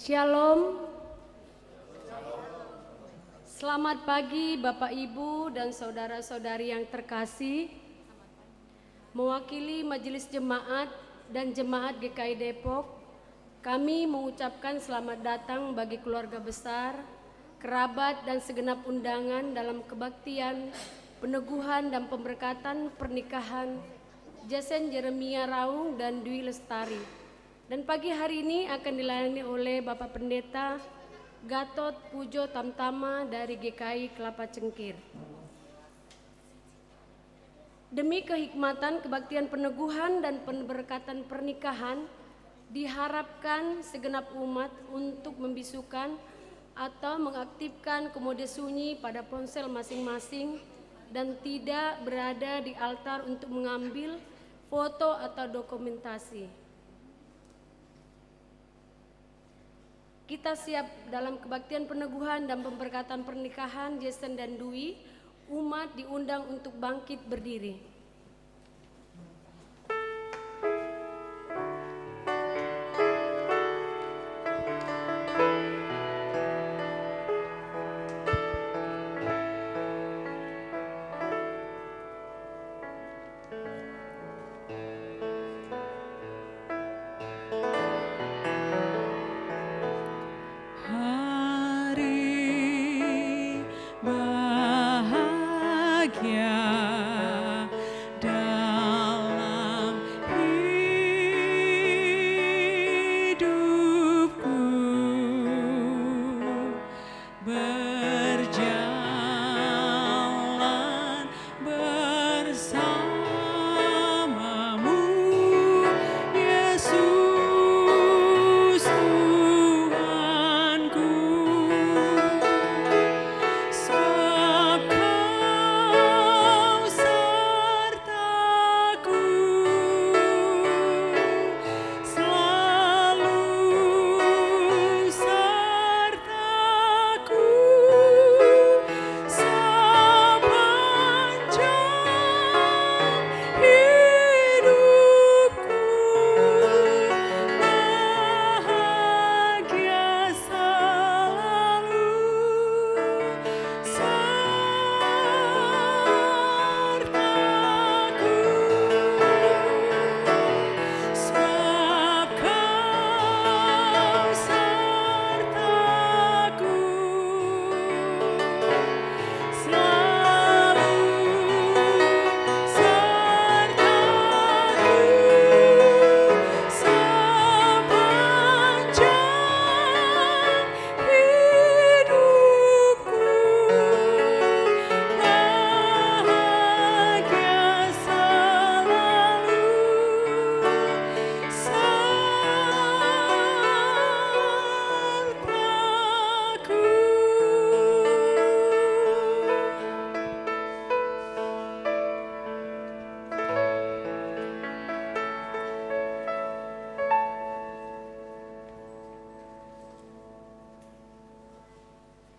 Shalom. Selamat pagi Bapak Ibu dan saudara-saudari yang terkasih. Mewakili Majelis Jemaat dan Jemaat GKI Depok, kami mengucapkan selamat datang bagi keluarga besar, kerabat dan segenap undangan dalam kebaktian, peneguhan dan pemberkatan pernikahan Jason Jeremia Raung dan Dwi Lestari. Dan pagi hari ini akan dilayani oleh Bapak Pendeta Gatot Pujo Tamtama dari GKI Kelapa Cengkir. Demi kehikmatan kebaktian peneguhan dan pemberkatan pernikahan, diharapkan segenap umat untuk membisukan atau mengaktifkan komode sunyi pada ponsel masing-masing dan tidak berada di altar untuk mengambil foto atau dokumentasi. Kita siap dalam kebaktian peneguhan dan pemberkatan pernikahan Jason dan Dwi. Umat diundang untuk bangkit berdiri.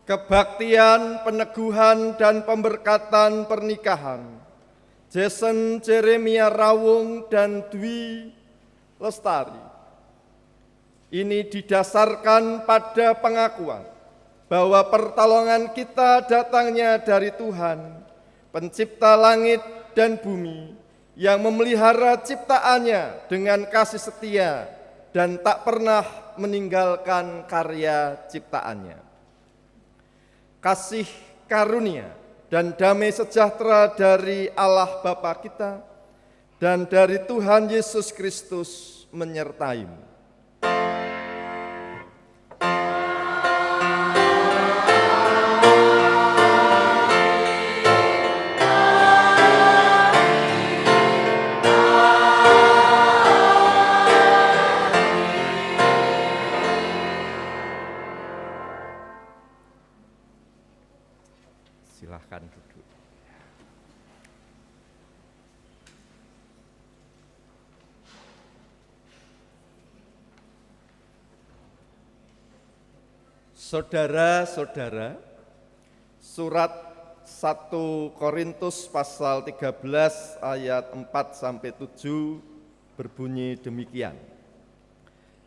Kebaktian, peneguhan, dan pemberkatan pernikahan Jason Jeremia Raung dan Dwi Lestari ini didasarkan pada pengakuan bahwa pertolongan kita datangnya dari Tuhan, pencipta langit dan bumi, yang memelihara ciptaannya dengan kasih setia dan tak pernah meninggalkan karya ciptaannya. Kasih karunia dan damai sejahtera dari Allah Bapa kita dan dari Tuhan Yesus Kristus menyertaimu. Silahkan duduk. Saudara-saudara, surat 1 Korintus pasal 13 ayat 4-7 berbunyi demikian.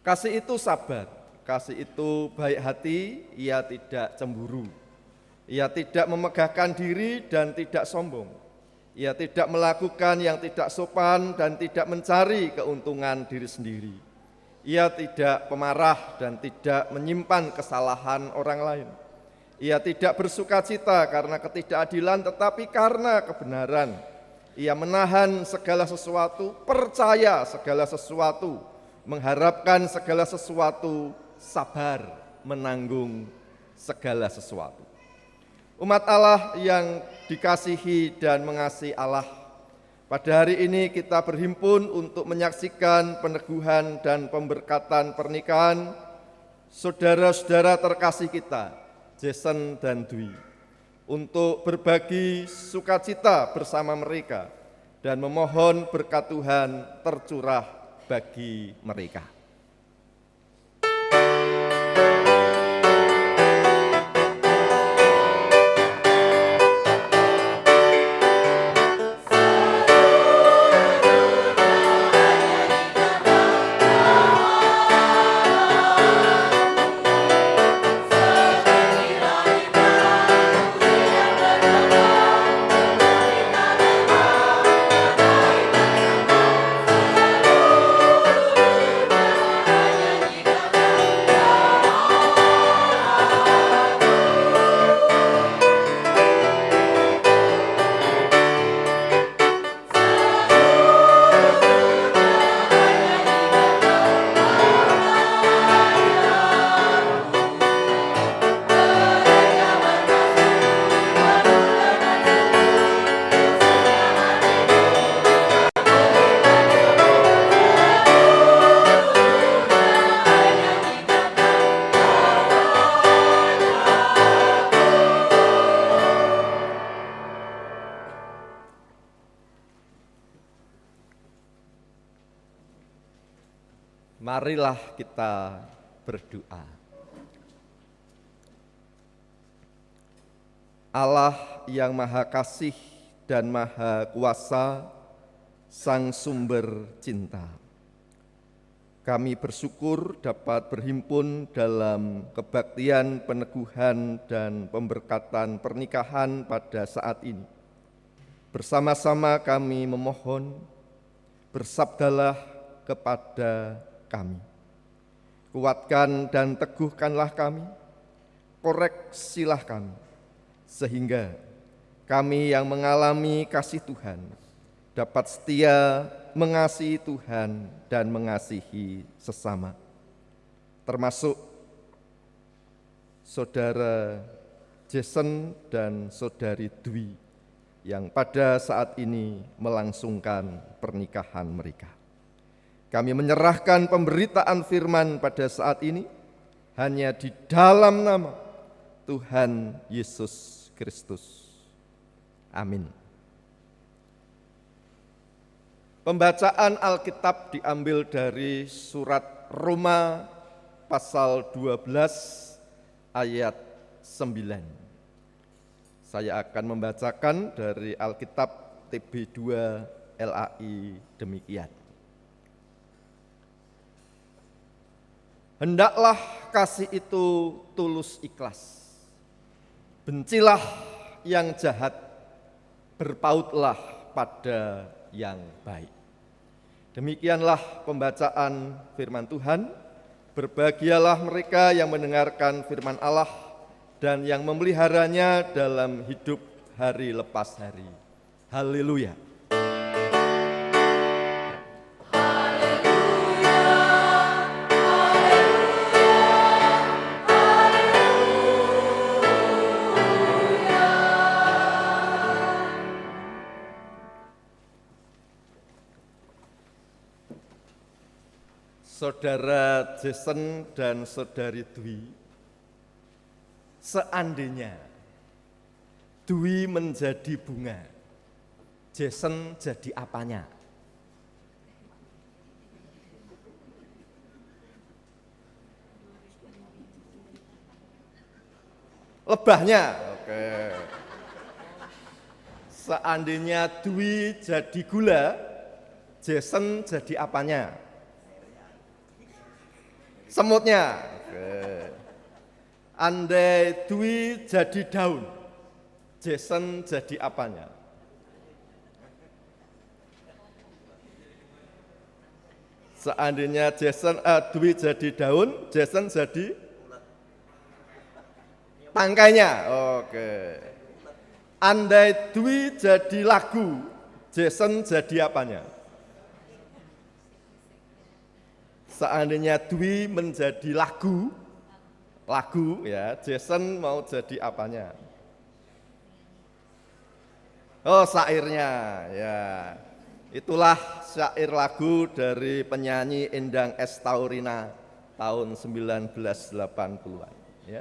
Kasih itu sabar, kasih itu baik hati, ia tidak cemburu. Ia tidak memegahkan diri dan tidak sombong. Ia tidak melakukan yang tidak sopan dan tidak mencari keuntungan diri sendiri. Ia tidak pemarah dan tidak menyimpan kesalahan orang lain. Ia tidak bersukacita karena ketidakadilan tetapi karena kebenaran. Ia menahan segala sesuatu, percaya segala sesuatu, mengharapkan segala sesuatu, sabar menanggung segala sesuatu. Umat Allah yang dikasihi dan mengasihi Allah, pada hari ini kita berhimpun untuk menyaksikan peneguhan dan pemberkatan pernikahan saudara-saudara terkasih kita, Jason dan Dwi, untuk berbagi sukacita bersama mereka dan memohon berkat Tuhan tercurah bagi mereka. Marilah kita berdoa. Allah yang Maha Kasih dan Maha Kuasa, Sang Sumber Cinta, kami bersyukur dapat berhimpun dalam kebaktian, peneguhan, dan pemberkatan pernikahan pada saat ini. Bersama-sama kami memohon, bersabdalah kepada kami. Kuatkan dan teguhkanlah kami, koreksilah kami, sehingga kami yang mengalami kasih Tuhan dapat setia mengasihi Tuhan dan mengasihi sesama. Termasuk saudara Jason dan saudari Dwi yang pada saat ini melangsungkan pernikahan mereka. Kami menyerahkan pemberitaan firman pada saat ini hanya di dalam nama Tuhan Yesus Kristus. Amin. Pembacaan Alkitab diambil dari surat Roma pasal 12 ayat 9. Saya akan membacakan dari Alkitab TB2 LAI demikian. Hendaklah kasih itu tulus ikhlas. Bencilah yang jahat, berpautlah pada yang baik. Demikianlah pembacaan firman Tuhan. Berbahagialah mereka yang mendengarkan firman Allah dan yang memeliharanya dalam hidup hari lepas hari. Haleluya. Saudara Jason dan saudari Dwi, seandainya Dwi menjadi bunga, Jason jadi apanya? Lebahnya. Oke. Seandainya Dwi jadi gula, Jason jadi apanya? Semutnya. Oke. Andai Dwi jadi daun, Jason jadi apanya? Seandainya Dwi jadi daun, Jason jadi tangkainya. Oke. Andai Dwi jadi lagu, Jason jadi apanya? Seandainya Dwi menjadi lagu ya, Jason mau jadi apanya? Oh, syairnya ya. Itulah syair lagu dari penyanyi Endang S. Taurina tahun 1980-an ya.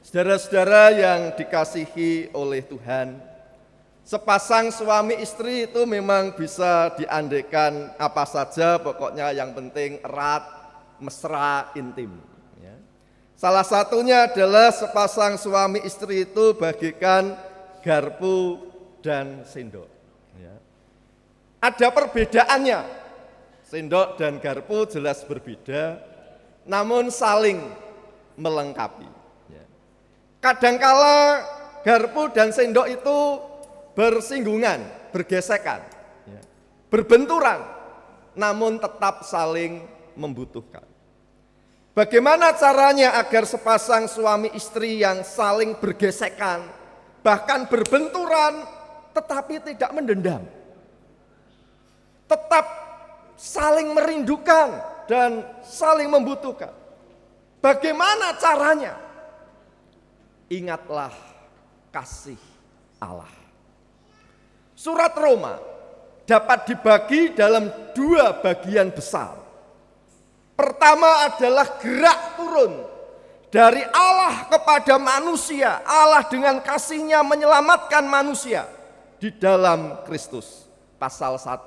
Saudara-saudara yang dikasihi oleh Tuhan, sepasang suami istri itu memang bisa diandaikan apa saja, pokoknya yang penting erat, mesra, intim ya. Salah satunya adalah sepasang suami istri itu bagikan garpu dan sendok ya. Ada perbedaannya, sendok dan garpu jelas berbeda, namun saling melengkapi ya. Kadangkala garpu dan sendok itu bersinggungan, bergesekan ya, berbenturan, namun tetap saling membutuhkan. Bagaimana caranya agar sepasang suami istri yang saling bergesekan, bahkan berbenturan, tetapi tidak mendendam, tetap saling merindukan dan saling membutuhkan? Bagaimana caranya? Ingatlah kasih Allah. Surat Roma dapat dibagi dalam dua bagian besar. Pertama adalah gerak turun dari Allah kepada manusia. Allah dengan kasih-Nya menyelamatkan manusia di dalam Kristus. Pasal 1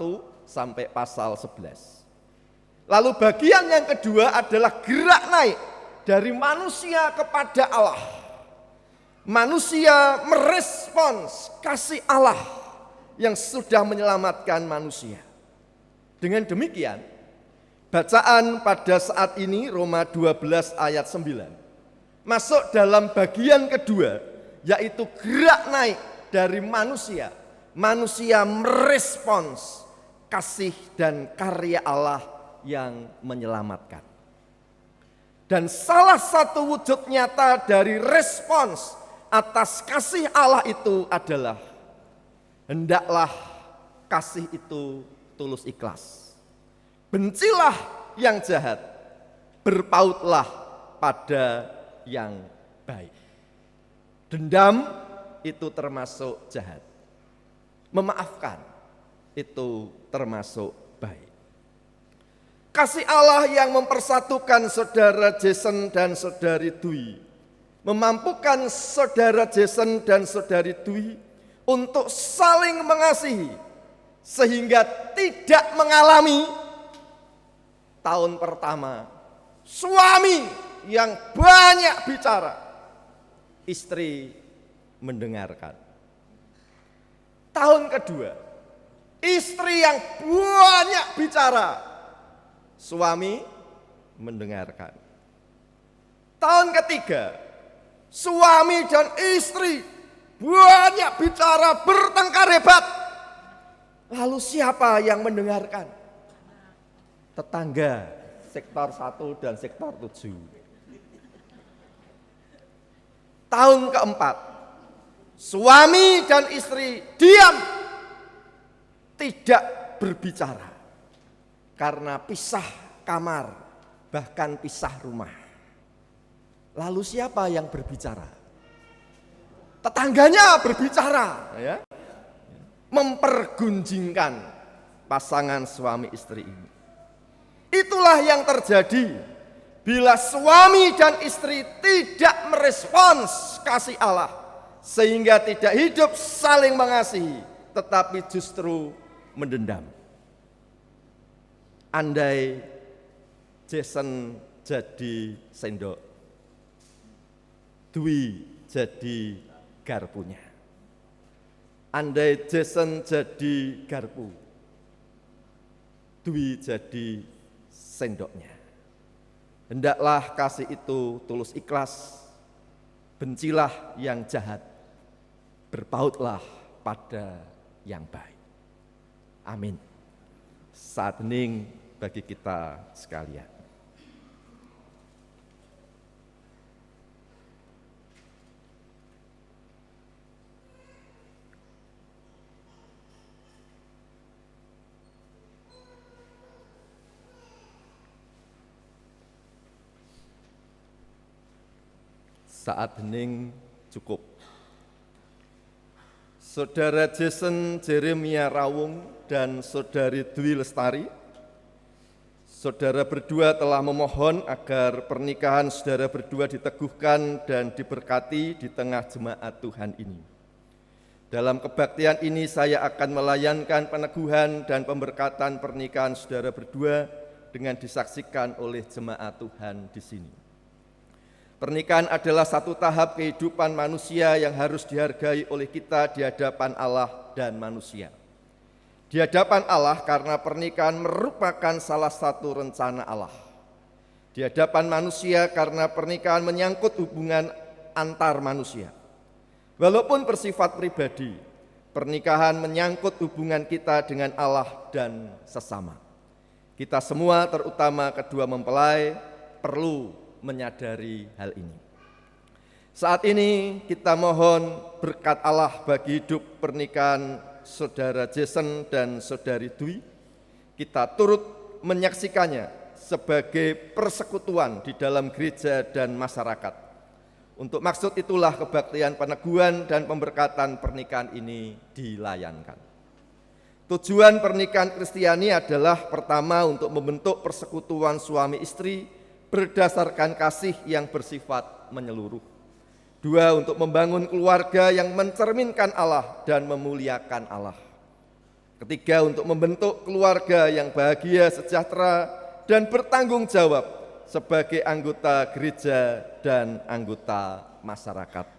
sampai pasal 11. Lalu bagian yang kedua adalah gerak naik dari manusia kepada Allah. Manusia merespons kasih Allah yang sudah menyelamatkan manusia. Dengan demikian, bacaan pada saat ini Roma 12 ayat 9 masuk dalam bagian kedua, yaitu gerak naik dari manusia. Manusia merespons kasih dan karya Allah yang menyelamatkan. Dan salah satu wujud nyata dari respons atas kasih Allah itu adalah hendaklah kasih itu tulus ikhlas. Bencilah yang jahat, berpautlah pada yang baik. Dendam itu termasuk jahat. Memaafkan itu termasuk baik. Kasih Allah yang mempersatukan saudara Jason dan saudari Dwi, memampukan saudara Jason dan saudari Dwi untuk saling mengasihi sehingga tidak mengalami tahun pertama suami yang banyak bicara, istri mendengarkan. Tahun kedua, istri yang banyak bicara, suami mendengarkan. Tahun ketiga, suami dan istri banyak bicara, bertengkar hebat. Lalu siapa yang mendengarkan? Tetangga, sektor 1 dan sektor 7. Tahun keempat, suami dan istri diam, tidak berbicara karena pisah kamar, bahkan pisah rumah. Lalu siapa yang berbicara? Tetangganya berbicara ya. Mempergunjingkan pasangan suami istri ini. Itulah yang terjadi bila suami dan istri tidak merespons kasih Allah, sehingga tidak hidup saling mengasihi, tetapi justru mendendam. Andai Jason jadi sendok, Dwi jadi garpunya. Andai Jason jadi garpu, Dwi jadi sendoknya. Hendaklah kasih itu tulus ikhlas, bencilah yang jahat, berpautlah pada yang baik. Amin. Saat hening bagi kita sekalian. Saat hening cukup. Saudara Jason Jeremia Rawung dan Saudari Dwi Lestari, saudara berdua telah memohon agar pernikahan saudara berdua diteguhkan dan diberkati di tengah jemaat Tuhan ini. Dalam kebaktian ini saya akan melayankan peneguhan dan pemberkatan pernikahan saudara berdua dengan disaksikan oleh jemaat Tuhan di sini. Pernikahan adalah satu tahap kehidupan manusia yang harus dihargai oleh kita di hadapan Allah dan manusia. Di hadapan Allah karena pernikahan merupakan salah satu rencana Allah. Di hadapan manusia karena pernikahan menyangkut hubungan antar manusia. Walaupun bersifat pribadi, pernikahan menyangkut hubungan kita dengan Allah dan sesama. Kita semua terutama kedua mempelai perlu menyadari hal ini. Saat ini kita mohon berkat Allah bagi hidup pernikahan saudara Jason dan saudari Dwi. Kita turut menyaksikannya sebagai persekutuan di dalam gereja dan masyarakat. Untuk maksud itulah kebaktian peneguhan dan pemberkatan pernikahan ini dilayankan. Tujuan pernikahan Kristiani adalah pertama untuk membentuk persekutuan suami istri berdasarkan kasih yang bersifat menyeluruh. Dua, untuk membangun keluarga yang mencerminkan Allah dan memuliakan Allah. Ketiga, untuk membentuk keluarga yang bahagia, sejahtera, dan bertanggung jawab sebagai anggota gereja dan anggota masyarakat.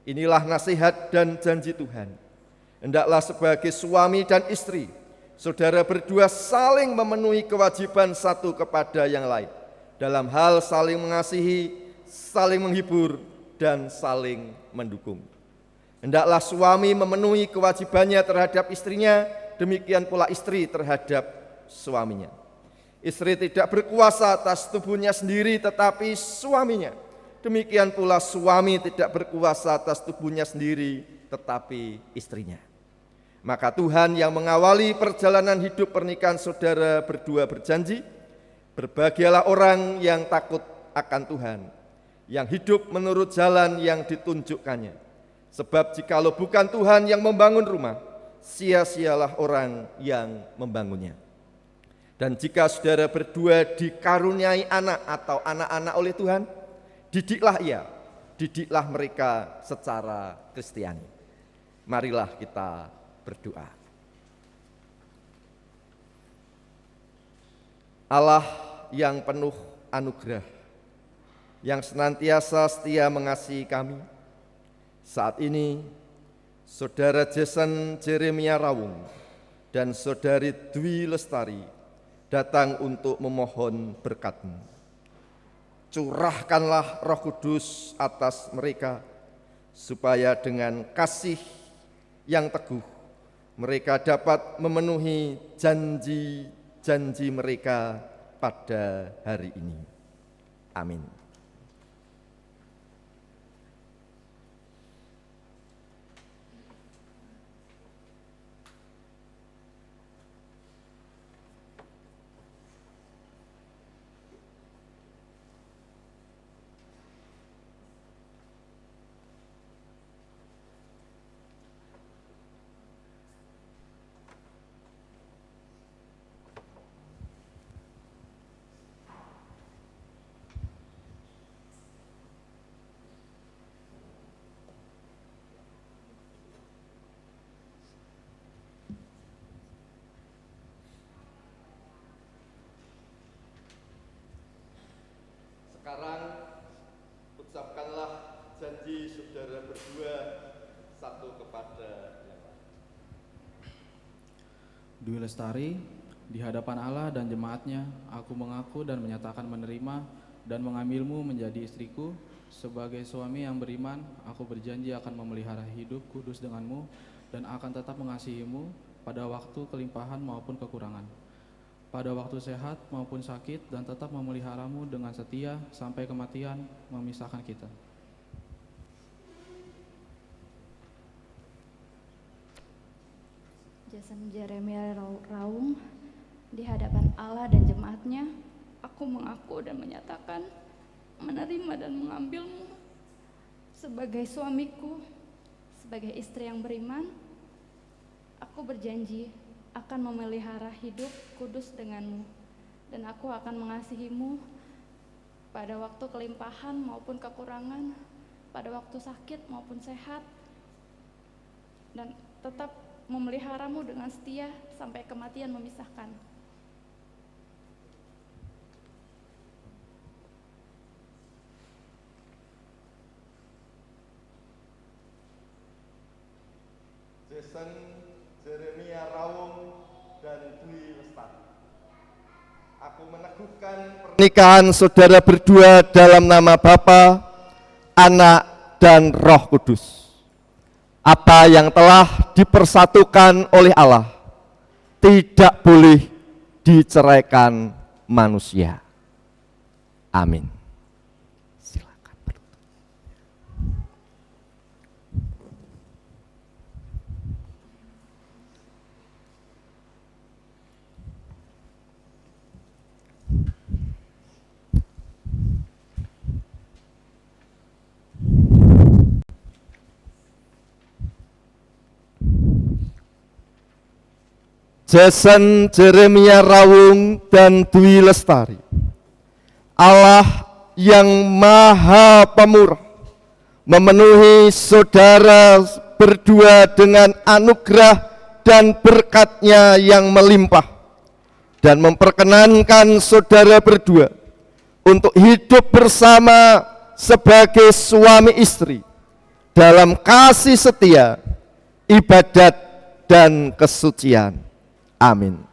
Inilah nasihat dan janji Tuhan. Hendaklah sebagai suami dan istri, saudara berdua saling memenuhi kewajiban satu kepada yang lain dalam hal saling mengasihi, saling menghibur, dan saling mendukung. Hendaklah suami memenuhi kewajibannya terhadap istrinya, demikian pula istri terhadap suaminya. Istri tidak berkuasa atas tubuhnya sendiri tetapi suaminya. Demikian pula suami tidak berkuasa atas tubuhnya sendiri tetapi istrinya. Maka Tuhan yang mengawali perjalanan hidup pernikahan saudara berdua berjanji, berbahagialah orang yang takut akan Tuhan, yang hidup menurut jalan yang ditunjukkannya. Sebab jikalau bukan Tuhan yang membangun rumah, sia-sialah orang yang membangunnya. Dan jika saudara berdua dikaruniai anak atau anak-anak oleh Tuhan, didiklah mereka secara Kristiani. Marilah kita berdoa. Allah yang penuh anugerah, yang senantiasa setia mengasihi kami, saat ini saudara Jason Jeremia Rawung dan saudari Dwi Lestari datang untuk memohon berkat-Mu. Curahkanlah Roh Kudus atas mereka, supaya dengan kasih yang teguh mereka dapat memenuhi janji mereka pada hari ini. Amin. Sekarang ucapkanlah janji saudara berdua satu kepada yang lain. Dwi Lestari Di hadapan Allah dan jemaatnya, aku mengaku dan menyatakan menerima dan mengambilmu menjadi istriku. Sebagai suami yang beriman, aku berjanji akan memelihara hidup kudus denganmu dan akan tetap mengasihimu pada waktu kelimpahan maupun kekurangan, pada waktu sehat maupun sakit, dan tetap memeliharamu dengan setia sampai kematian memisahkan kita. Jason Jeremia Raung, di hadapan Allah dan jemaatnya, aku mengaku dan menyatakan menerima dan mengambilmu sebagai suamiku, sebagai istri yang beriman. Aku berjanji akan memelihara hidup kudus denganmu, dan aku akan mengasihimu pada waktu kelimpahan maupun kekurangan, pada waktu sakit maupun sehat, dan tetap memeliharamu dengan setia sampai kematian memisahkan. Jason Jeremia Raung dan Dwi Lestari. Aku meneguhkan pernikahan saudara berdua dalam nama Bapa, Anak, dan Roh Kudus. Apa yang telah dipersatukan oleh Allah tidak boleh diceraikan manusia. Amin. Silakan. Jason Jeremia Raung dan Dwi Lestari. Allah yang Maha Pemurah memenuhi saudara berdua dengan anugerah dan berkat-Nya yang melimpah, dan memperkenankan saudara berdua untuk hidup bersama sebagai suami istri dalam kasih setia, ibadat, dan kesucian. Amin.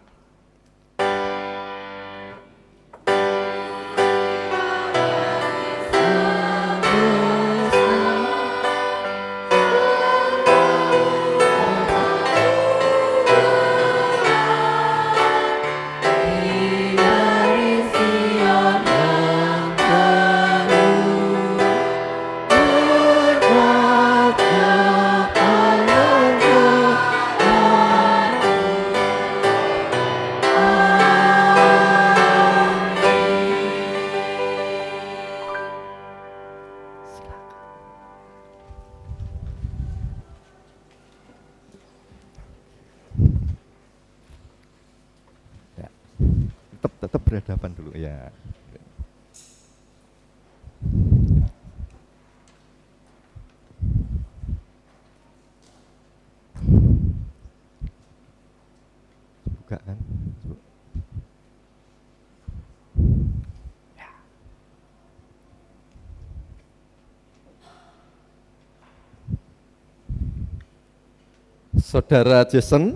Tetap berhadapan dulu ya. Buka kan? Ya. Saudara Jason,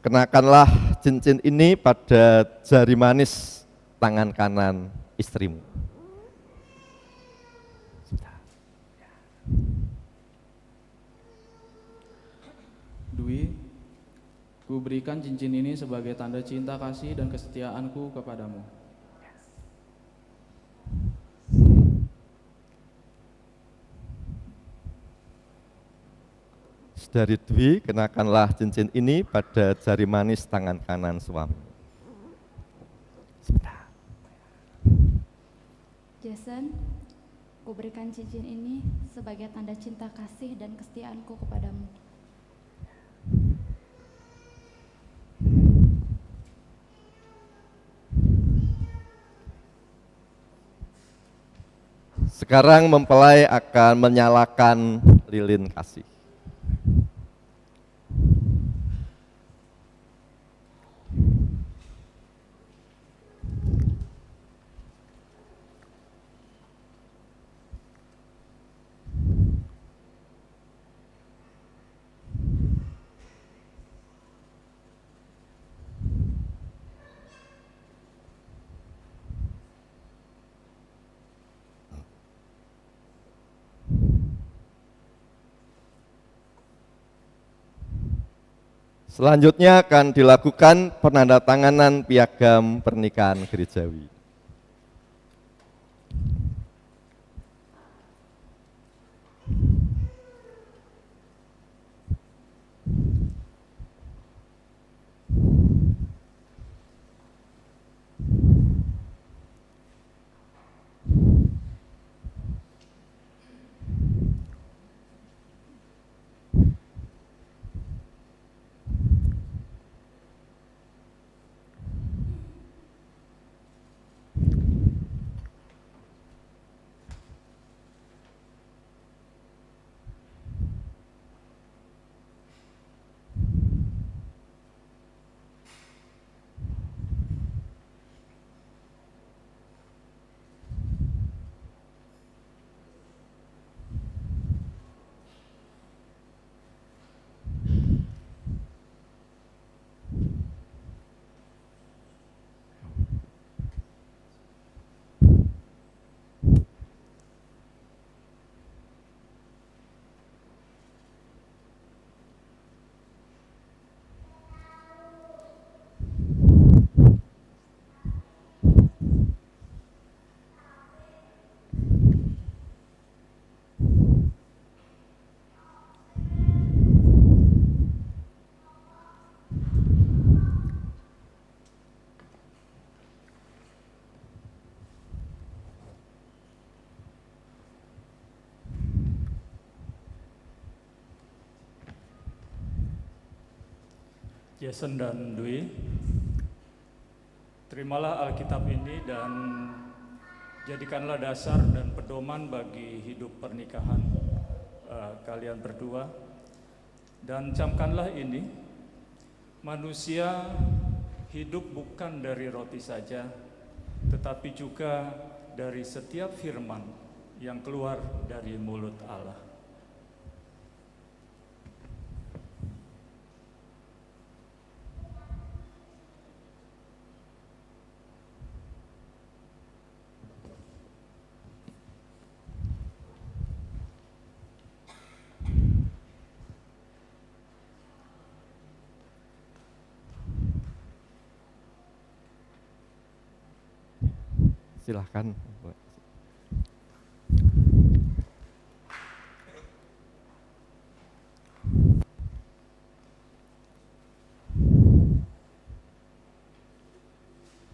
kenakanlah cincin ini pada jari manis tangan kanan istrimu. Dwi, ku berikan cincin ini sebagai tanda cinta kasih dan kesetiaanku kepadamu. Saudari Dwi, kenakanlah cincin ini pada jari manis tangan kanan suami. Sebentar. Jason, ku berikan cincin ini sebagai tanda cinta kasih dan kesetiaanku kepadamu. Sekarang mempelai akan menyalakan lilin kasih. Selanjutnya akan dilakukan penandatanganan piagam pernikahan gerejawi. Jason dan Dwi, terimalah Alkitab ini dan jadikanlah dasar dan pedoman bagi hidup pernikahan kalian berdua. Dan camkanlah ini, manusia hidup bukan dari roti saja, tetapi juga dari setiap firman yang keluar dari mulut Allah. Silahkan.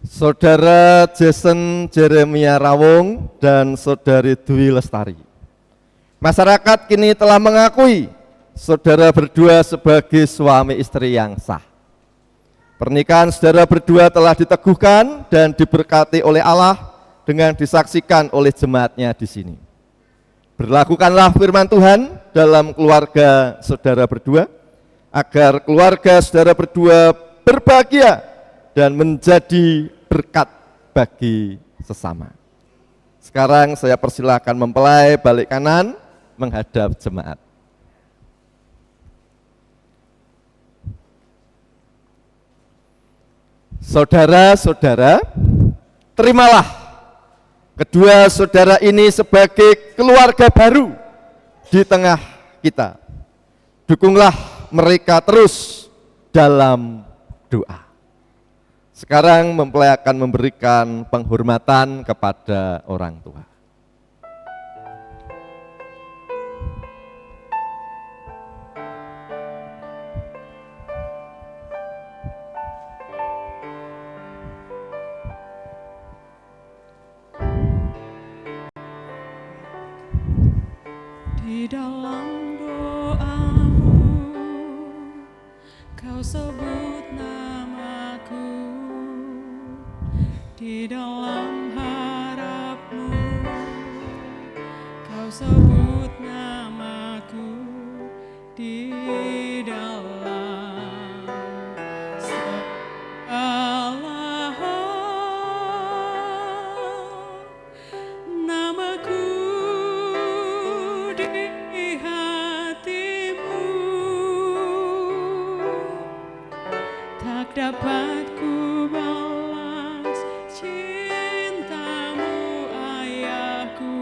Saudara Jason Jeremia Rawung dan Saudari Dwi Lestari. Masyarakat kini telah mengakui saudara berdua sebagai suami istri yang sah. Pernikahan saudara berdua telah diteguhkan dan diberkati oleh Allah dengan disaksikan oleh jemaatnya di sini. Berlakukanlah firman Tuhan dalam keluarga saudara berdua, agar keluarga saudara berdua berbahagia dan menjadi berkat bagi sesama. Sekarang saya persilakan mempelai balik kanan menghadap jemaat. Saudara-saudara, terimalah kedua saudara ini sebagai keluarga baru di tengah kita. Dukunglah mereka terus dalam doa. Sekarang mempelai akan memberikan penghormatan kepada orang tua. Di dalam doamu, kau sebut namaku. Di dalam harapmu, kau sebut namaku. Di dalam segala hal, namaku dapat ku balas cintamu ayahku,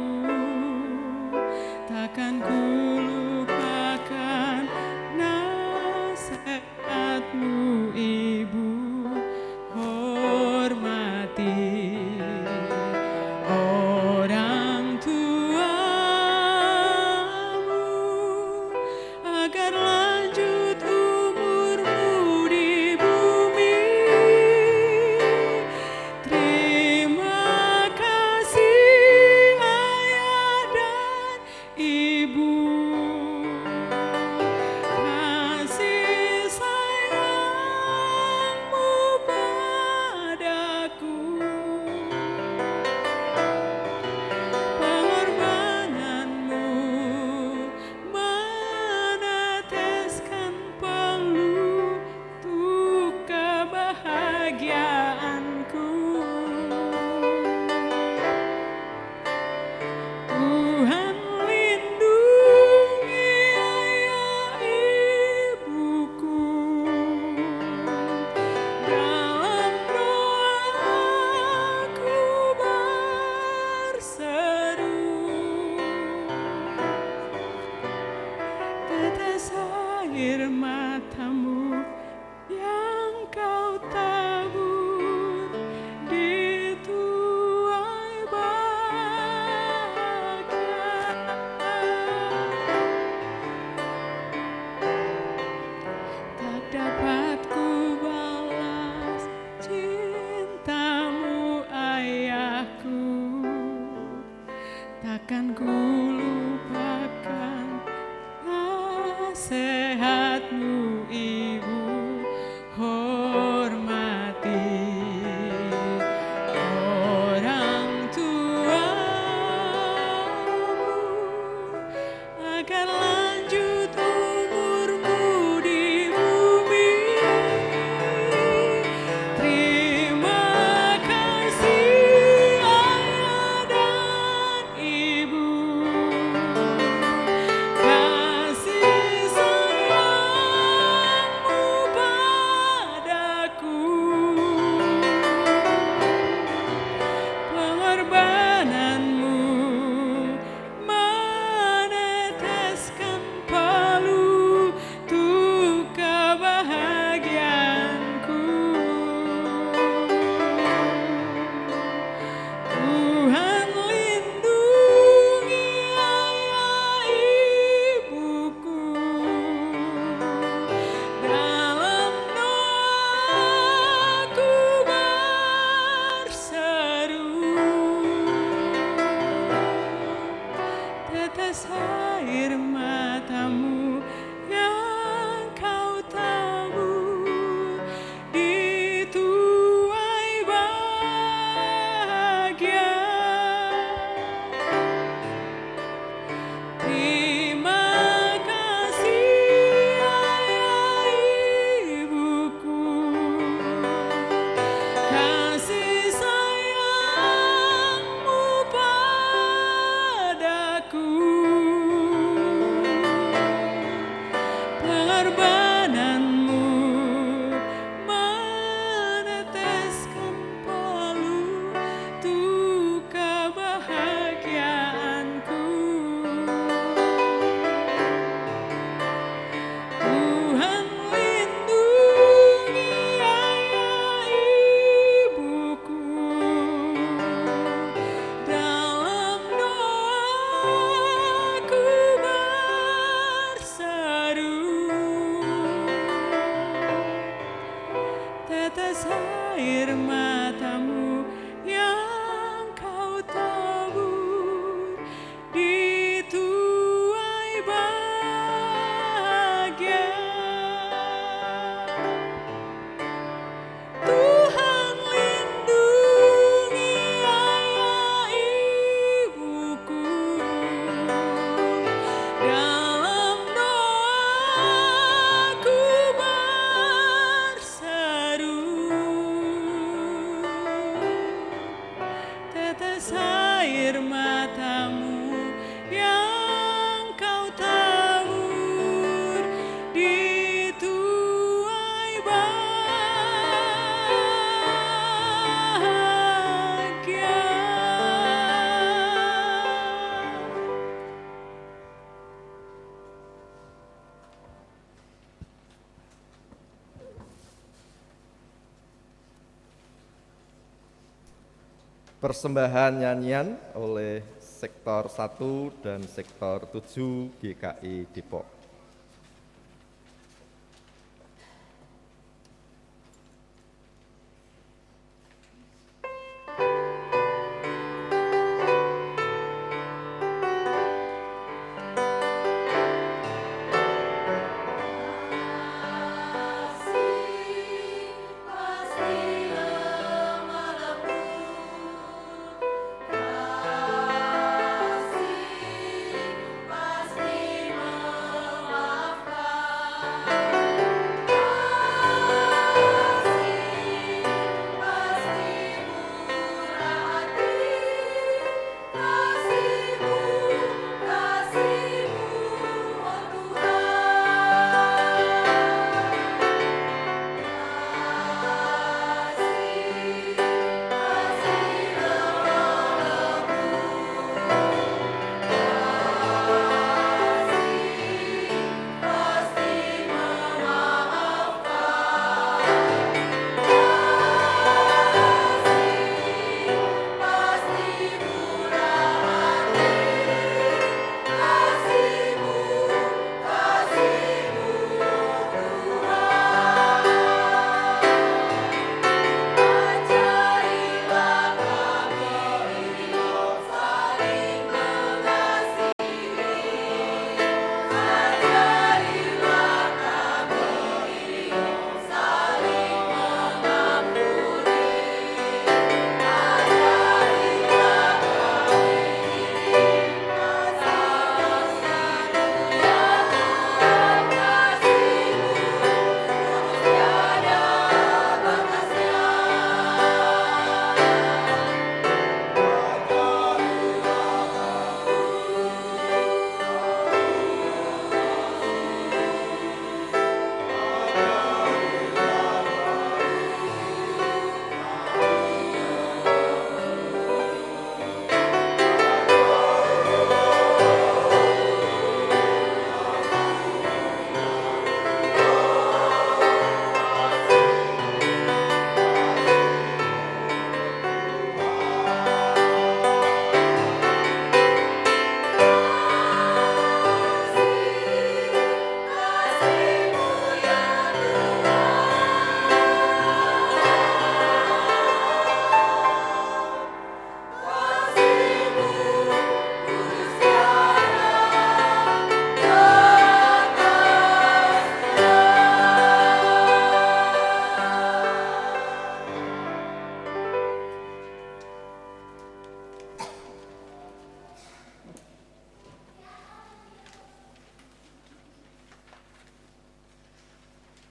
takkan ku lupakan nasihatmu, Ibu. Hormati orang tuamu agar lanjut umurmu di bumi. Terima kasih ayah dan ibu, kasih sayangmu padaku, pengorbananmu meneteskan palu untuk kebahagiaanku. Tuhan lindungi ayah ibuku, dalam doaku berseru, tetes air matamu yang kau tabur dituai bahagia. Terima kasih ayah ibuku, kasih sayangmu padaku, pengorbananmu meneteskan palu untuk kebahagiaanku. Tuhan lindungi ayah ibuku, dalam doaku berseru, tetes air matamu yang kau tabur dituai bahagia. Tuhan lindungi ayah ibuku, dalam doaku berseru, tetes air matamu yang kau tabur dituai bahagia. Persembahan nyanyian oleh Sektor 1 dan Sektor 7 GKI Depok. Pasti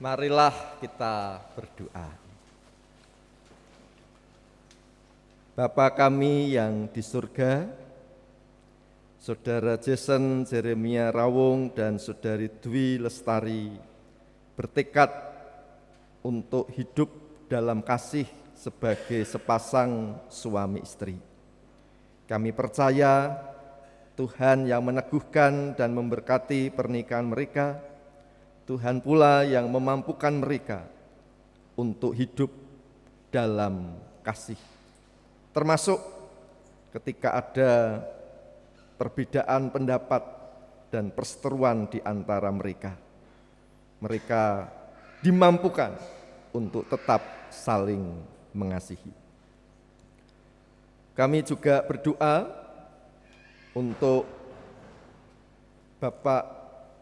Marilah kita berdoa. Bapa kami yang di surga, Saudara Jason Jeremia Rawung dan Saudari Dwi Lestari bertekad untuk hidup dalam kasih sebagai sepasang suami istri. Kami percaya Tuhan yang meneguhkan dan memberkati pernikahan mereka, Tuhan pula yang memampukan mereka untuk hidup dalam kasih. Termasuk ketika ada perbedaan pendapat dan perseteruan di antara mereka. Mereka dimampukan untuk tetap saling mengasihi. Kami juga berdoa untuk Bapak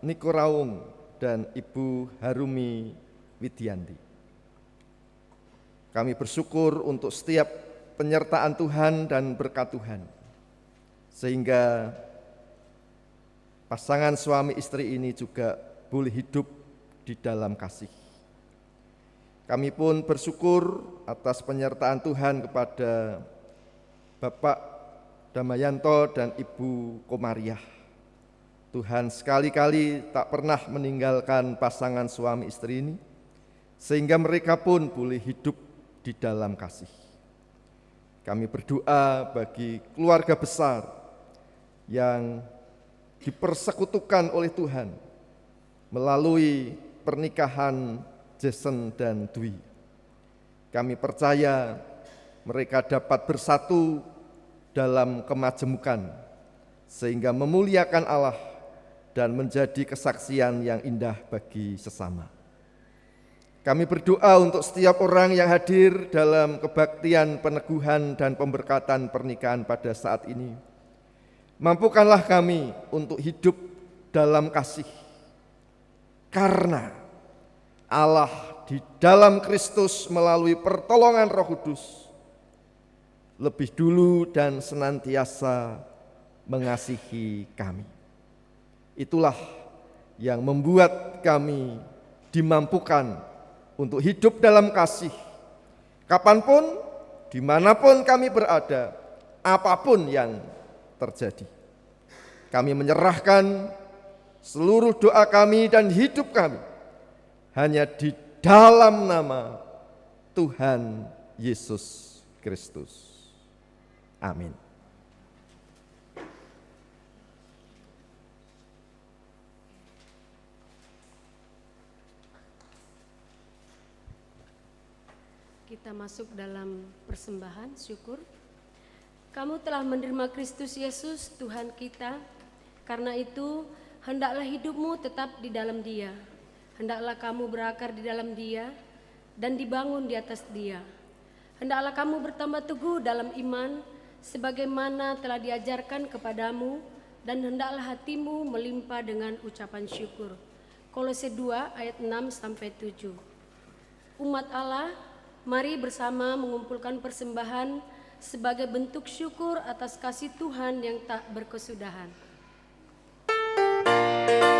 Niko Rawung dan Ibu Harumi Widianti. Kami bersyukur untuk setiap penyertaan Tuhan dan berkat Tuhan, sehingga pasangan suami istri ini juga boleh hidup di dalam kasih. Kami pun bersyukur atas penyertaan Tuhan kepada Bapak Damayanto dan Ibu Komariah. Tuhan sekali-kali tak pernah meninggalkan pasangan suami istri ini, sehingga mereka pun boleh hidup di dalam kasih. Kami berdoa bagi keluarga besar yang dipersekutukan oleh Tuhan melalui pernikahan Jason dan Dwi. Kami percaya mereka dapat bersatu dalam kemajemukan sehingga memuliakan Allah dan menjadi kesaksian yang indah bagi sesama. Kami berdoa untuk setiap orang yang hadir dalam kebaktian peneguhan dan pemberkatan pernikahan pada saat ini. Mampukanlah kami untuk hidup dalam kasih, karena Allah di dalam Kristus melalui pertolongan Roh Kudus lebih dulu dan senantiasa mengasihi kami. Itulah yang membuat kami dimampukan untuk hidup dalam kasih, kapanpun, dimanapun kami berada, apapun yang terjadi. Kami menyerahkan seluruh doa kami dan hidup kami hanya di dalam nama Tuhan Yesus Kristus. Amin. Kita masuk dalam persembahan syukur. Kamu telah menerima Kristus Yesus Tuhan kita, karena itu hendaklah hidupmu tetap di dalam Dia. Hendaklah kamu berakar di dalam Dia dan dibangun di atas Dia. Hendaklah kamu bertambah teguh dalam iman sebagaimana telah diajarkan kepadamu, dan hendaklah hatimu melimpah dengan ucapan syukur. Kolose 2 ayat 6-7. Umat Allah, mari bersama mengumpulkan persembahan sebagai bentuk syukur atas kasih Tuhan yang tak berkesudahan. Terima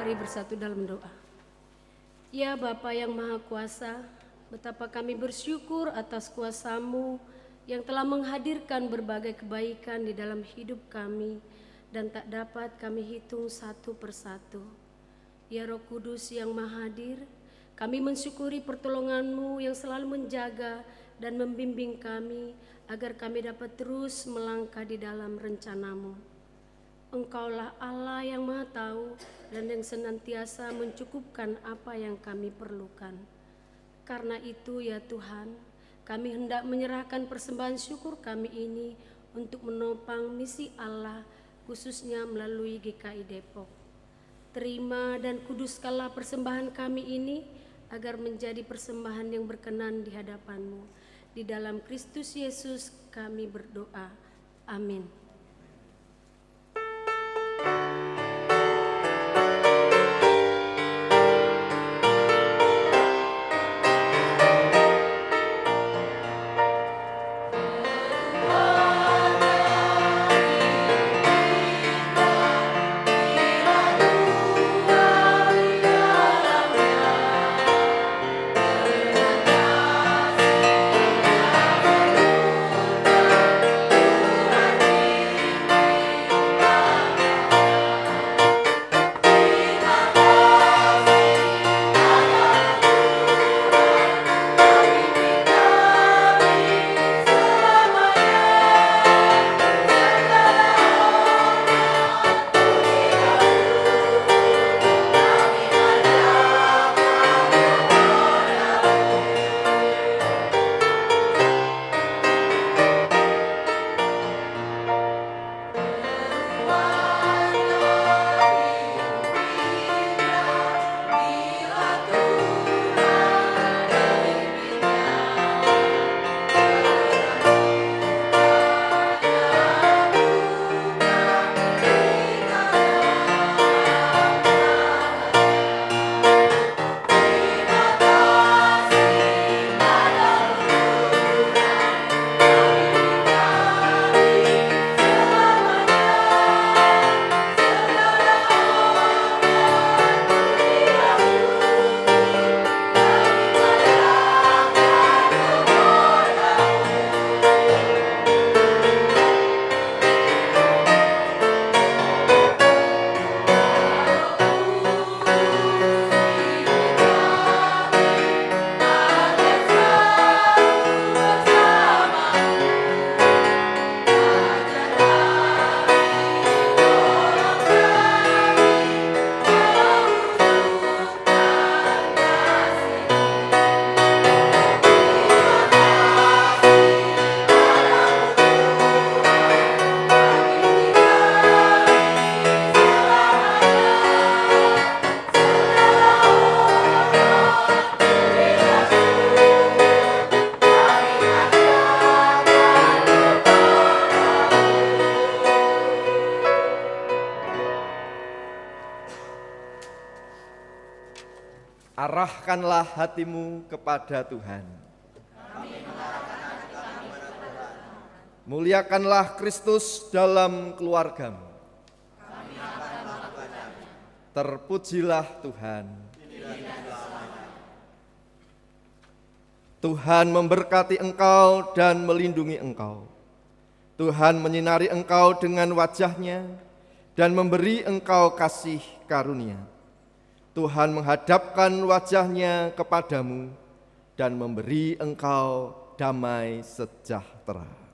Mari bersatu dalam doa. Ya Bapa yang Maha Kuasa, betapa kami bersyukur atas kuasa-Mu yang telah menghadirkan berbagai kebaikan di dalam hidup kami dan tak dapat kami hitung satu persatu. Ya Roh Kudus yang Maha Hadir, kami mensyukuri pertolongan-Mu yang selalu menjaga dan membimbing kami agar kami dapat terus melangkah di dalam rencana-Mu. Engkaulah Allah yang Maha Tahu dan yang senantiasa mencukupkan apa yang kami perlukan. Karena itu ya Tuhan, kami hendak menyerahkan persembahan syukur kami ini untuk menopang misi Allah khususnya melalui GKI Depok. Terima dan kuduskanlah persembahan kami ini agar menjadi persembahan yang berkenan di hadapan-Mu. Di dalam Kristus Yesus kami berdoa. Amin. Arahkanlah hatimu kepada Tuhan. Muliakanlah Kristus dalam keluargamu. Terpujilah Tuhan. Tuhan memberkati engkau dan melindungi engkau. Tuhan menyinari engkau dengan wajah-Nya dan memberi engkau kasih karunia. Tuhan menghadapkan wajah-Nya kepadamu dan memberi engkau damai sejahtera.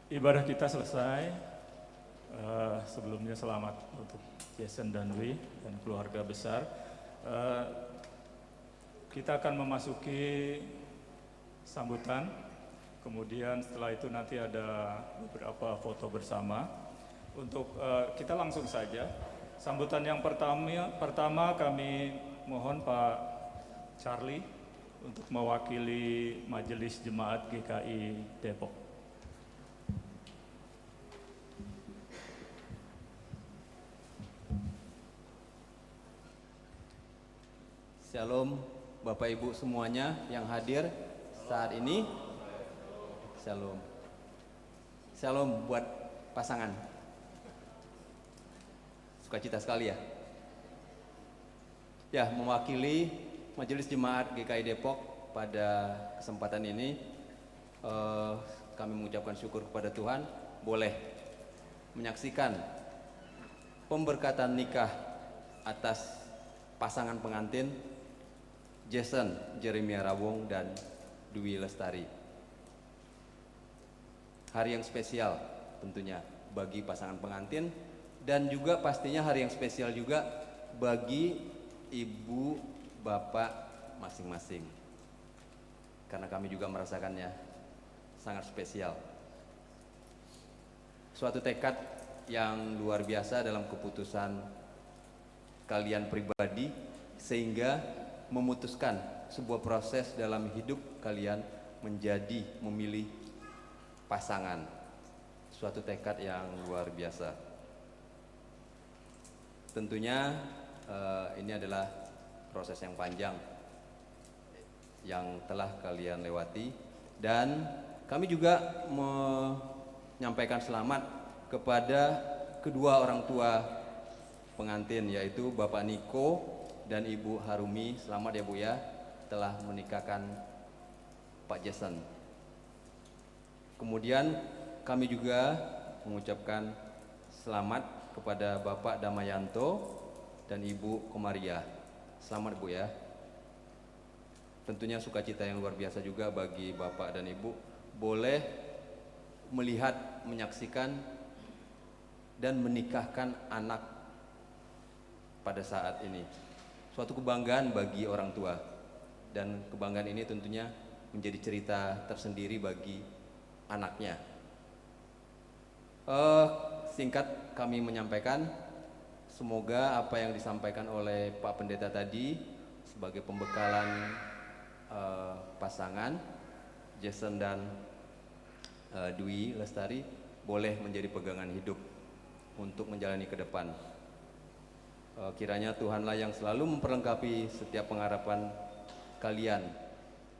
Ibadah kita selesai. Sebelumnya selamat untuk Jason dan Dwi dan keluarga besar. Kita akan memasuki sambutan. Kemudian setelah itu nanti ada beberapa foto bersama. Untuk kita langsung saja. Sambutan yang pertama kami mohon Pak Charlie untuk mewakili Majelis Jemaat GKI Depok. Shalom Bapak Ibu semuanya yang hadir saat ini. Shalom. Shalom buat pasangan. Sukacita sekali ya. Ya, mewakili Majelis Jemaat GKI Depok pada kesempatan ini kami mengucapkan syukur kepada Tuhan boleh menyaksikan pemberkatan nikah atas pasangan pengantin Jason Jeremia Rawung dan Dwi Lestari. Hari yang spesial tentunya bagi pasangan pengantin dan juga pastinya hari yang spesial juga bagi ibu bapak masing-masing. Karena kami juga merasakannya sangat spesial. Suatu tekad yang luar biasa dalam keputusan kalian pribadi sehingga memutuskan sebuah proses dalam hidup kalian menjadi memilih pasangan. Suatu tekad yang luar biasa. Tentunya ini adalah proses yang panjang yang telah kalian lewati dan kami juga menyampaikan selamat kepada kedua orang tua pengantin yaitu Bapak Niko dan Ibu Harumi. Selamat ya Bu ya telah menikahkan Pak Jason. Kemudian kami juga mengucapkan selamat kepada Bapak Damayanto dan Ibu Komaria. Selamat Bu ya. Tentunya sukacita yang luar biasa juga bagi Bapak dan Ibu boleh melihat, menyaksikan dan menikahkan anak pada saat ini. Suatu kebanggaan bagi orang tua dan kebanggaan ini tentunya menjadi cerita tersendiri bagi anaknya. Singkat kami menyampaikan, semoga apa yang disampaikan oleh Pak Pendeta tadi sebagai pembekalan pasangan Jason dan Dwi Lestari boleh menjadi pegangan hidup untuk menjalani ke depan. Kiranya Tuhanlah yang selalu memperlengkapi setiap pengharapan kalian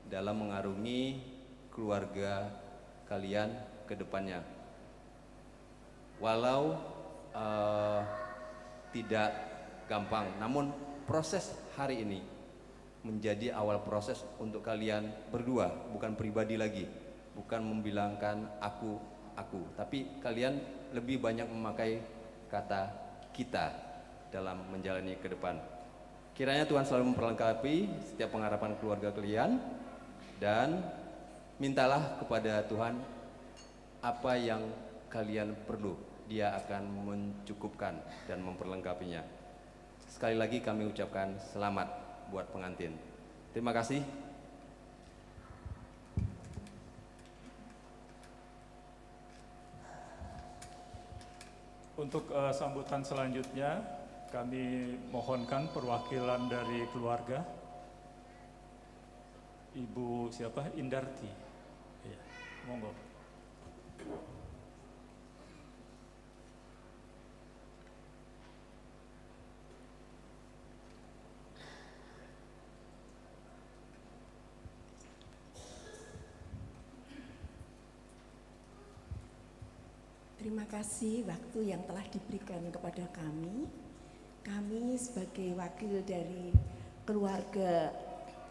dalam mengarungi keluarga kalian ke depannya. Walau tidak gampang, namun proses hari ini menjadi awal proses untuk kalian berdua, bukan pribadi lagi, bukan membilangkan aku, tapi kalian lebih banyak memakai kata kita dalam menjalani ke depan. Kiranya Tuhan selalu memperlengkapi setiap pengharapan keluarga kalian dan mintalah kepada Tuhan apa yang kalian perlu, Dia akan mencukupkan dan memperlengkapinya. Sekali lagi kami ucapkan selamat buat pengantin. Terima kasih. Untuk sambutan selanjutnya kami mohonkan perwakilan dari keluarga. Ibu siapa? Indarti. Ya, monggo. Terima kasih waktu yang telah diberikan kepada kami. Kami sebagai wakil dari keluarga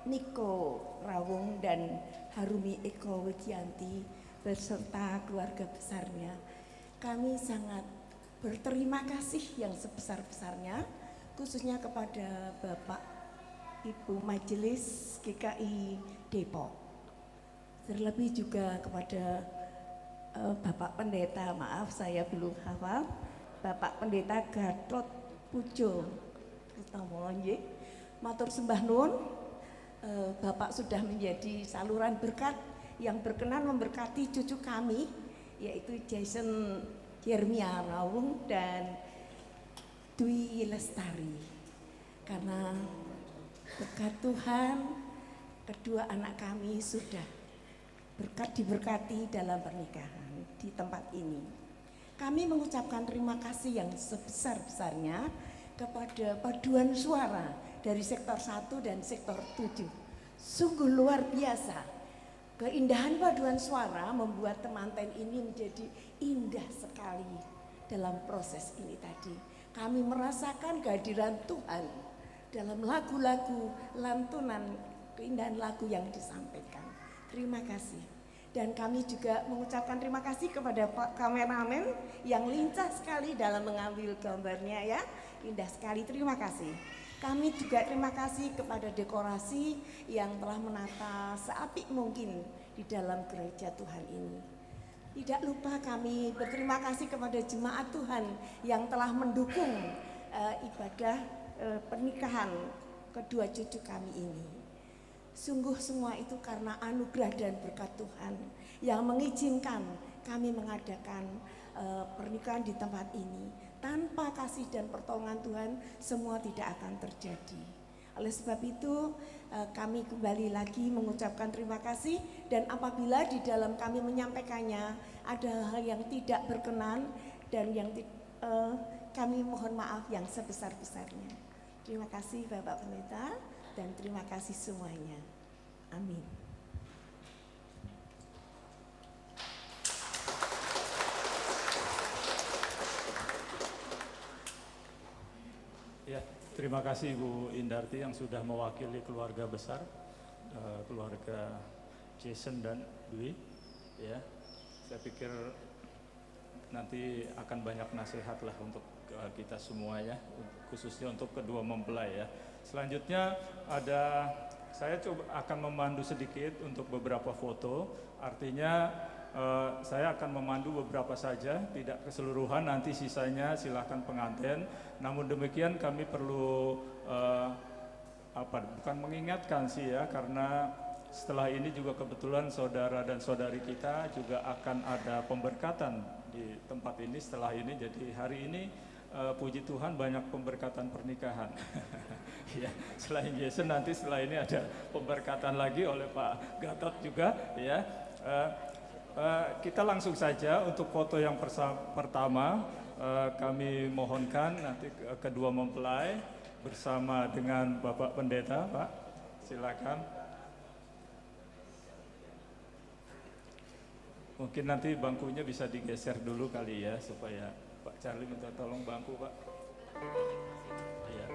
Niko Rawung dan Harumi Eko Wijianti beserta keluarga besarnya, kami sangat berterima kasih yang sebesar-besarnya khususnya kepada Bapak Ibu Majelis GKI Depok, terlebih juga kepada Bapak Pendeta, maaf saya belum hafal, Bapak Pendeta Gatot Pujo Utomo nggih. Matur sembah nuwun, Bapak sudah menjadi saluran berkat yang berkenan memberkati cucu kami, yaitu Jason Jermia Raung dan Dwi Lestari. Karena berkat Tuhan, kedua anak kami sudah diberkati dalam pernikahan di tempat ini. Kami mengucapkan terima kasih yang sebesar-besarnya kepada paduan suara dari sektor 1 dan sektor 7. Sungguh luar biasa. Keindahan paduan suara membuat temanten ini menjadi indah sekali dalam proses ini tadi. Kami merasakan kehadiran Tuhan dalam lagu-lagu lantunan keindahan lagu yang disampaikan. Terima kasih. Dan kami juga mengucapkan terima kasih kepada Pak kameramen yang lincah sekali dalam mengambil gambarnya ya. Indah sekali, terima kasih. Kami juga terima kasih kepada dekorasi yang telah menata seapik mungkin di dalam gereja Tuhan ini. Tidak lupa kami berterima kasih kepada jemaat Tuhan yang telah mendukung ibadah pernikahan kedua cucu kami ini. Sungguh semua itu karena anugerah dan berkat Tuhan yang mengizinkan kami mengadakan pernikahan di tempat ini. Tanpa kasih dan pertolongan Tuhan semua tidak akan terjadi. Oleh sebab itu kami kembali lagi mengucapkan terima kasih, dan apabila di dalam kami menyampaikannya ada hal yang tidak berkenan dan yang kami mohon maaf yang sebesar-besarnya. Terima kasih Bapak Pendeta. Dan terima kasih semuanya. Amin. Ya, terima kasih Ibu Indarti yang sudah mewakili keluarga besar, keluarga Jason dan Dwi. Ya, saya pikir nanti akan banyak nasihat lah untuk kita semua ya, khususnya untuk kedua mempelai ya. Selanjutnya saya coba akan memandu sedikit untuk beberapa foto, artinya saya akan memandu beberapa saja, tidak keseluruhan, nanti sisanya silakan pengantin. Namun demikian kami perlu bukan mengingatkan sih ya, karena setelah ini juga kebetulan saudara dan saudari kita juga akan ada pemberkatan di tempat ini setelah ini. Jadi hari ini puji Tuhan banyak pemberkatan pernikahan. Ya, selain Jason nanti setelah ini ada pemberkatan lagi oleh Pak Gatot juga ya. Kita langsung saja untuk foto yang pertama kami mohonkan nanti kedua mempelai bersama dengan Bapak Pendeta, Pak. Silakan. Mungkin nanti bangkunya bisa digeser dulu kali ya supaya Pak Charlie minta tolong bangku, Pak. Iya.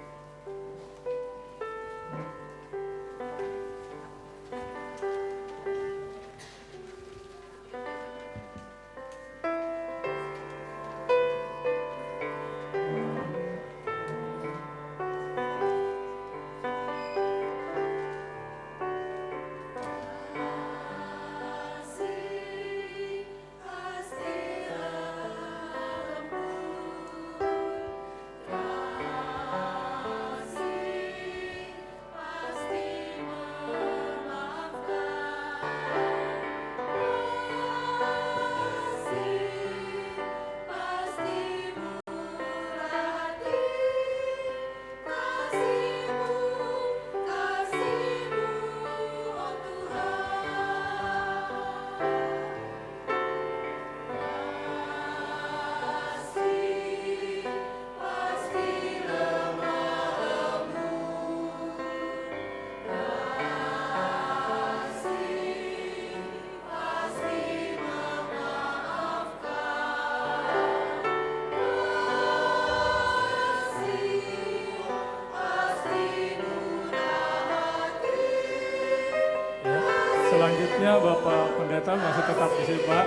Selanjutnya Bapak Pendeta masih tetap di sini Pak,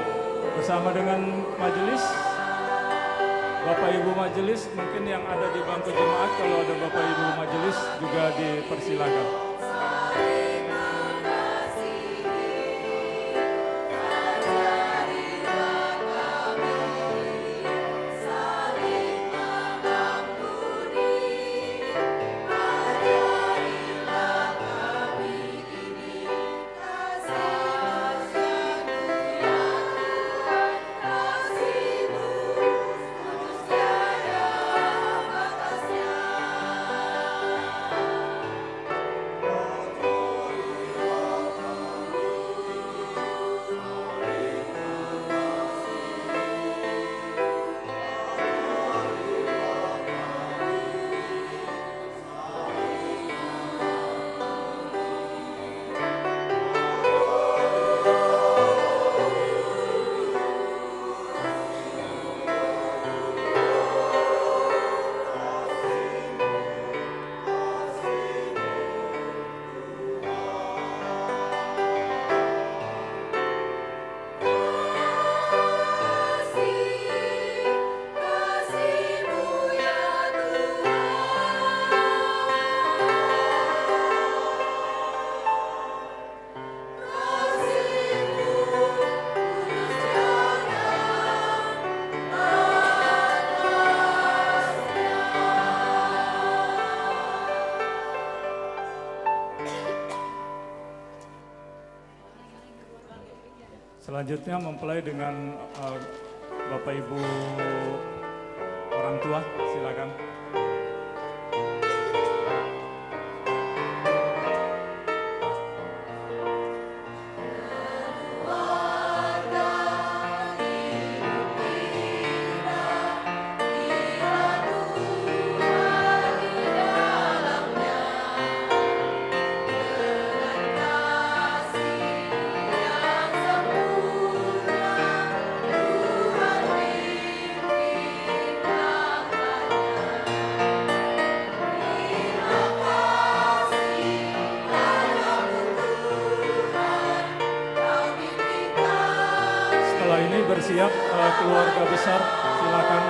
bersama dengan majelis. Bapak Ibu majelis mungkin yang ada di bangku jemaat, kalau ada Bapak Ibu majelis juga dipersilakan. Selanjutnya mempelai dengan Bapak Ibu orang tua, silakan. Setelah ini bersiap keluarga besar, silakan.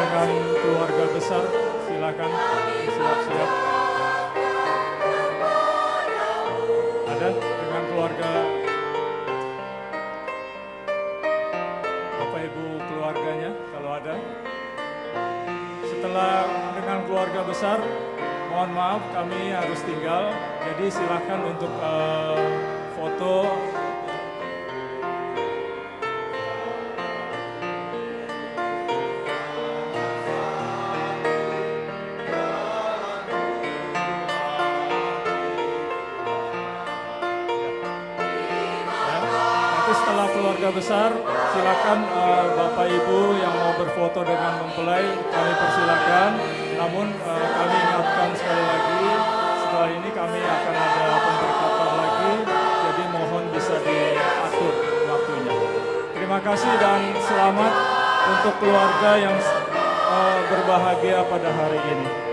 Dengan keluarga besar, silakan siap-siap. Ada dengan keluarga Bapak Ibu keluarganya, kalau ada. Setelah dengan keluarga besar, mohon maaf kami harus tinggal. Jadi silakan untuk foto. Setelah keluarga besar, silakan Bapak Ibu yang mau berfoto dengan mempelai, kami persilakan. Namun kami ingatkan sekali lagi, setelah ini kami akan ada pemberkatan lagi, jadi mohon bisa diatur waktunya. Terima kasih dan selamat untuk keluarga yang berbahagia pada hari ini.